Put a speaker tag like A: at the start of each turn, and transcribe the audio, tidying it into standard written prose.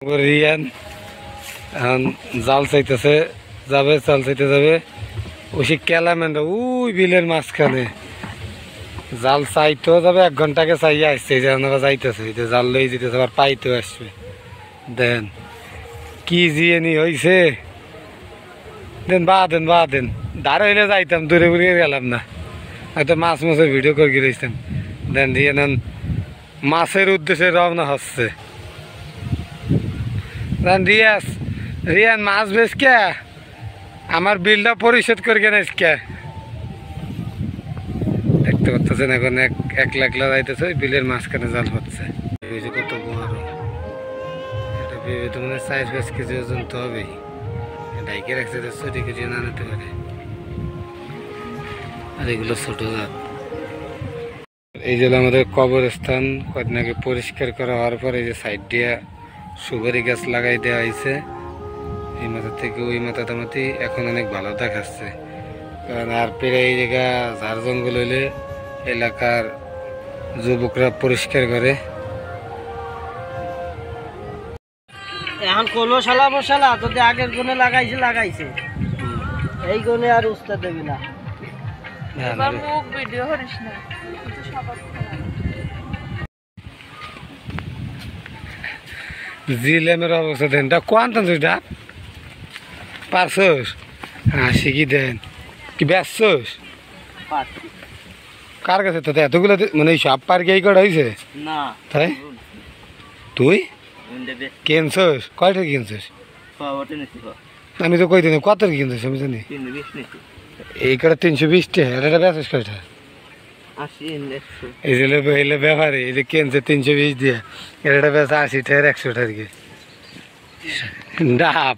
A: রিয়ান এখন জাল চাইতেছে যাবে, জাল চাইতে যাবে। ওই ক্যালামেন্ডা ওই বিলের মাঝখানে জাল চাইতেও যাবে, 1 ঘন্টাকে চাইয়ে আসছে, এই যে যাইতেছে, এই যে জাল লই যেতেছে, আবার পাইতেও আসবে। দেন কি জিয়ে হয়েছে, দেন বা দেন দাঁড় হইলে যাইতাম, দূরে উড়িয়ে গেলাম না, হয়তো মাছের ভিডিও করে গিয়েছিলাম। দেন রিয়ান মাছের উদ্দেশ্যে রওনা হচ্ছে। রিয়ান মাছ বেশ কে আমার বিলটা পরিশোধ করে কেন কে দেখতে পাচ্ছেন। এখন 1 লাখ যাইতেছে, বিলের মাঝখানে জাল হচ্ছে। কত বড় এটা ভেবে তো মানে 4-5 কেজি ওজন তো হবেই। ডাইকে রাখছে 40 কেজি না নিতে পারে, আর এগুলো ছোট জাত। এই যে আমাদের কবরস্থান কদিন আগে পরিষ্কার করা হওয়ার পর এই যে সাইড দিয়ে সুপারি গাছ লাগাই দেওয়া হয়েছে। এই মাথা থেকে ওই মাথাটামাতি এখন অনেক ভালো দেখাচ্ছে, কারণ আর পেরে এই জায়গা ঝাড় জঙ্গল হইলে এলাকার যুবকরা পরিষ্কার করে।
B: এখন কোনো শালা মশালা যদি আগের গুণে লাগাইছে এই গুণে আর উস্তে দেবে না।
A: জিলেমের অবস্থা দেন, কোয়ান তুইটা পারছস? হ্যাঁ শিখি দেন, কি ব্যস্তস? কার কাছে তো এতগুলো মানে সব পার্কে এই কটা হয়েছে
B: না? তাই
A: তুই কিনছস? কয়টা কিনছস? আমি তো কই দিন কত কিনছস আমি জানি। এই কটা 320 টাকা, এটা বেচস কয়টা? এই যে এলে ব্যাপারে এই যে কিনছে 320 দিয়ে, এটা বেচা 80 টাকা 100 টাকা ডাব।